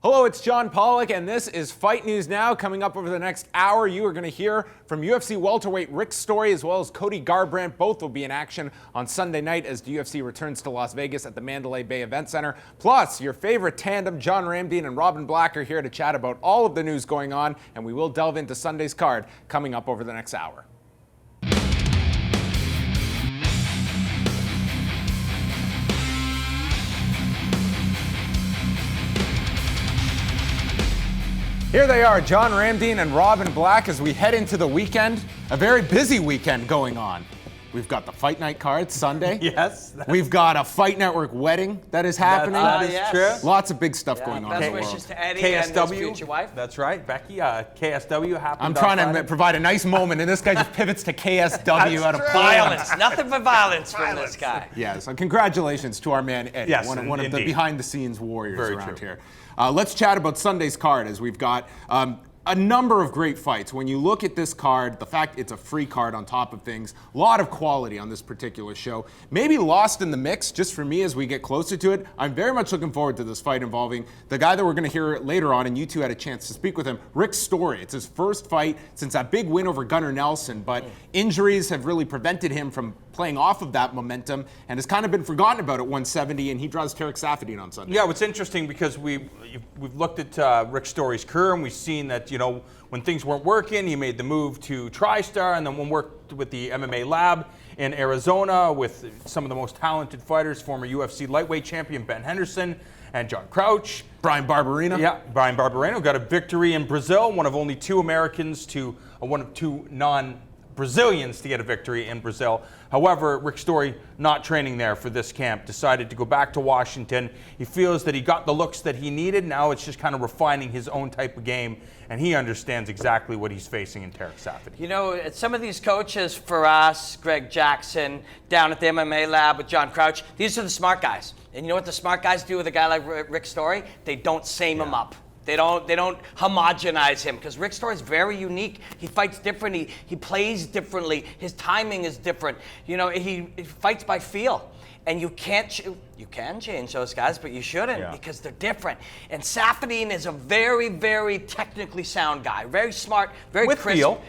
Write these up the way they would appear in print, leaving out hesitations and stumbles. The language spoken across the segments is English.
Hello, it's John Pollock, and this is Fight News Now. Coming up over the next hour, you are going to hear from UFC welterweight Rick Story as well as Cody Garbrandt. Both will be in action on Sunday night as the UFC returns to Las Vegas at the Mandalay Bay Event Center. Plus, your favorite tandem, John Ramdine and Robin Black, are here to chat about all of the news going on, and we will delve into Sunday's card coming up over the next hour. Here they are, John Ramdine and Robin Black, as we head into the weekend. A very busy weekend going on. We've got the Fight Night card Sunday. Yes. We've got a Fight Network wedding that is happening. That is true. Lots of big stuff going on in Best the world. wishes to Eddie KSW, and his future wife. That's right. Becky, KSW happened I'm on trying Friday. to provide a nice moment, and this guy just pivots to KSW out of Violence. Nothing but violence from this guy. Yes, and congratulations to our man Eddie, Yes, one of the indeed. behind-the-scenes warriors Very around true. here. Let's chat about Sunday's card, as we've got a number of great fights. When you look at this card, the fact it's a free card on top of things, a lot of quality on this particular show. Maybe lost in the mix, just for me as we get closer to it. I'm very much looking forward to this fight involving the guy that we're going to hear later on, and you two had a chance to speak with him, Rick Story. It's his first fight since that big win over Gunnar Nelson, but injuries have really prevented him from playing off of that momentum and has kind of been forgotten about at 170, and he draws Tarec Saffiedine on Sunday. Yeah, what's interesting because we've looked at Rick Story's career and we've seen that, you know, when things weren't working, he made the move to TriStar and then worked with the MMA lab in Arizona with some of the most talented fighters, former UFC lightweight champion Ben Henderson and John Crouch. Brian Barberena. Yeah, Brian Barberena got a victory in Brazil, one of only two Americans to one of two non-Brazilians to get a victory in Brazil. However, Rick Story, not training there for this camp, decided to go back to Washington. He feels that he got the looks that he needed. Now it's just kind of refining his own type of game, and he understands exactly what he's facing in Tarec Saffiedine. You know, some of these coaches for us, Greg Jackson, down at the MMA lab with John Crouch, these are the smart guys. And you know what the smart guys do with a guy like Rick Story? They don't same him up. They don't homogenize him, because Rick Story is very unique. He fights different. He plays differently. His timing is different. You know, he fights by feel, and you can change those guys, but you shouldn't because they're different. And Saffiedine is a very, very technically sound guy, very smart, very with crisp, feel.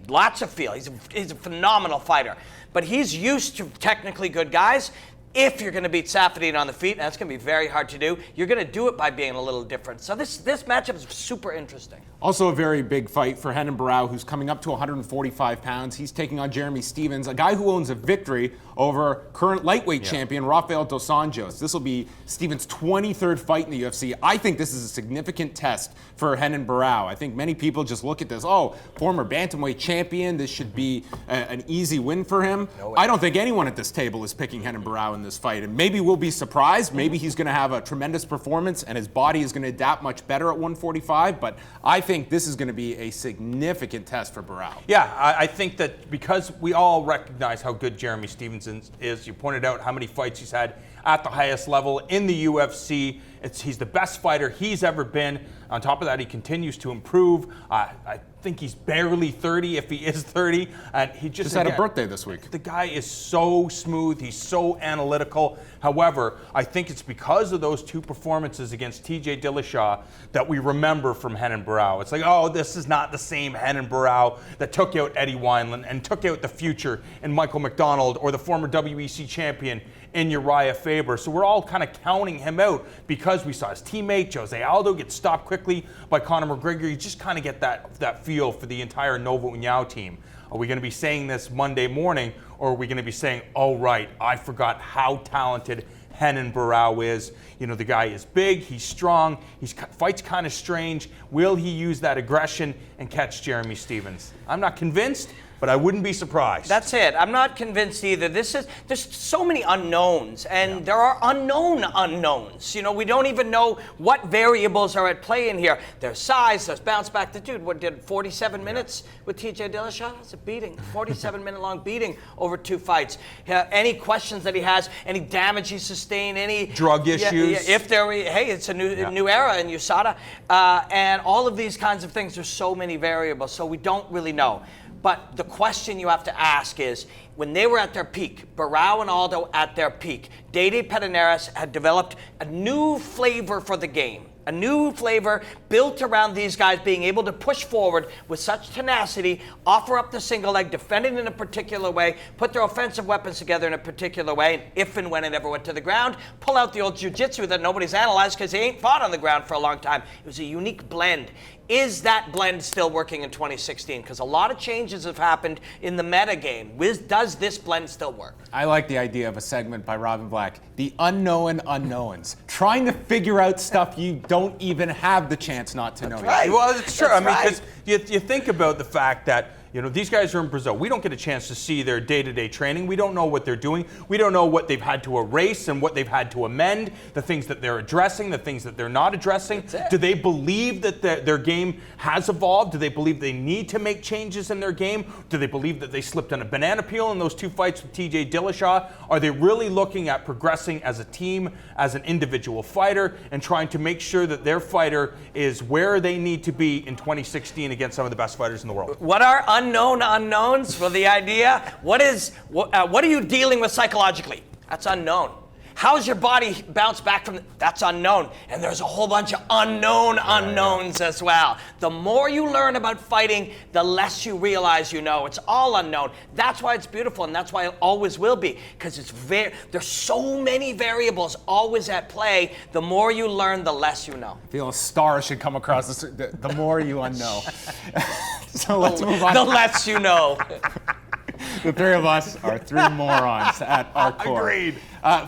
Lots of feel. He's a phenomenal fighter, but he's used to technically good guys. If you're going to beat Saffiedine on the feet, and that's going to be very hard to do, you're going to do it by being a little different. So this matchup is super interesting. Also a very big fight for Renan Barao, who's coming up to 145 pounds. He's taking on Jeremy Stephens, a guy who owns a victory over current lightweight champion Rafael Dos Anjos. This will be Stephens' 23rd fight in the UFC. I think this is a significant test for Renan Barao. I think many people just look at this, former bantamweight champion, this should be an easy win for him. I don't think anyone at this table is picking Renan Barao in this fight, and maybe we'll be surprised. Maybe he's going to have a tremendous performance and his body is going to adapt much better at 145, but I think this is going to be a significant test for Barao. Yeah, I think that because we all recognize how good Jeremy Stephens is, you pointed out how many fights he's had at the highest level in the UFC. He's the best fighter he's ever been. On top of that, he continues to improve. I think he's barely 30, if he is 30. And he just had a birthday this week. The guy is so smooth. He's so analytical. However, I think it's because of those two performances against TJ Dillashaw that we remember from Renan Barao. It's like, this is not the same Renan Barao that took out Eddie Wineland and took out the future in Michael McDonald or the former WEC champion in Uriah Faber. So we're all kind of counting him out because we saw his teammate Jose Aldo get stopped quickly by Conor McGregor. You just kind of get that feel for the entire Nova União team. Are we going to be saying this Monday morning, or are we going to be saying, oh right, I forgot how talented Renan Barao is? You know, the guy is big, he's strong, he fights kind of strange. Will he use that aggression and catch Jeremy Stephens? I'm not convinced, but I wouldn't be surprised. That's it. I'm not convinced either. There's so many unknowns, and there are unknown unknowns. You know, we don't even know what variables are at play in here. There's size, there's bounce back. The dude, what did 47 minutes with TJ Dillashaw? That's a beating. 47-minute long beating over two fights. Any questions that he has, any damage he sustained, any drug issues. If there, it's a new era in USADA, and all of these kinds of things. There's so many variables, so we don't really know. But the question you have to ask is, when they were at their peak, Barao and Aldo at their peak, Dede Pederneiras had developed a new flavor for the game, A new flavor built around these guys being able to push forward with such tenacity, offer up the single leg, defend it in a particular way, put their offensive weapons together in a particular way, and if and when it ever went to the ground, pull out the old jiu-jitsu that nobody's analyzed because they ain't fought on the ground for a long time. It was a unique blend. Is that blend still working in 2016? Because a lot of changes have happened in the meta game. Does this blend still work? I like the idea of a segment by Robin Black, the unknown unknowns, trying to figure out stuff you don't even have the chance not to know yet. right. Well, it's true. That's I mean, right. because you think about the fact that, you know, these guys are in Brazil. We don't get a chance to see their day-to-day training. We don't know what they're doing. We don't know what they've had to erase and what they've had to amend, the things that they're addressing, the things that they're not addressing. Do they believe that their game has evolved? Do they believe they need to make changes in their game? Do they believe that they slipped on a banana peel in those 2 fights with TJ Dillashaw? Are they really looking at progressing as a team, as an individual fighter, and trying to make sure that their fighter is where they need to be in 2016 against some of the best fighters in the world? What are unknown unknowns for the idea? What are you dealing with psychologically? That's unknown. How's your body bounce back from that's unknown. And there's a whole bunch of unknown unknowns as well. The more you learn about fighting, the less you realize you know. It's all unknown. That's why it's beautiful, and that's why it always will be, because there's so many variables always at play. The more you learn, the less you know. I feel a star should come across the more you unknow. So let's move on. The less you know. The three of us are three morons at our core. Agreed.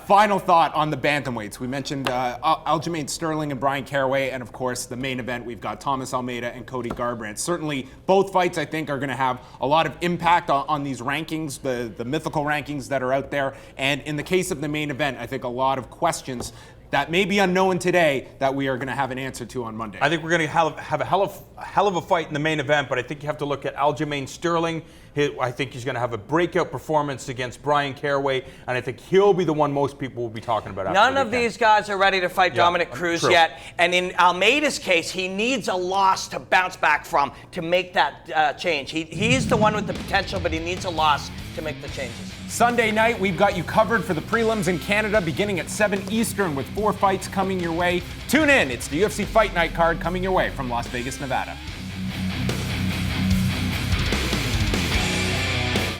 Final thought on the bantamweights. We mentioned Aljamain Sterling and Brian Caraway, and of course the main event, we've got Thomas Almeida and Cody Garbrandt. Certainly both fights, I think, are going to have a lot of impact on these rankings, the mythical rankings that are out there. And in the case of the main event, I think a lot of questions that may be unknown today that we are going to have an answer to on Monday. I think we're going to have a hell of a fight in the main event, but I think you have to look at Aljamain Sterling. I think he's going to have a breakout performance against Brian Caraway, and I think he'll be the one most people will be talking about. None of these guys are ready to fight Dominic Cruz yet, and in Almeida's case, he needs a loss to bounce back from to make that change. He's the one with the potential, but he needs a loss to make the changes. Sunday night, we've got you covered for the prelims in Canada beginning at 7 Eastern with 4 fights coming your way. Tune in. It's the UFC Fight Night card coming your way from Las Vegas, Nevada.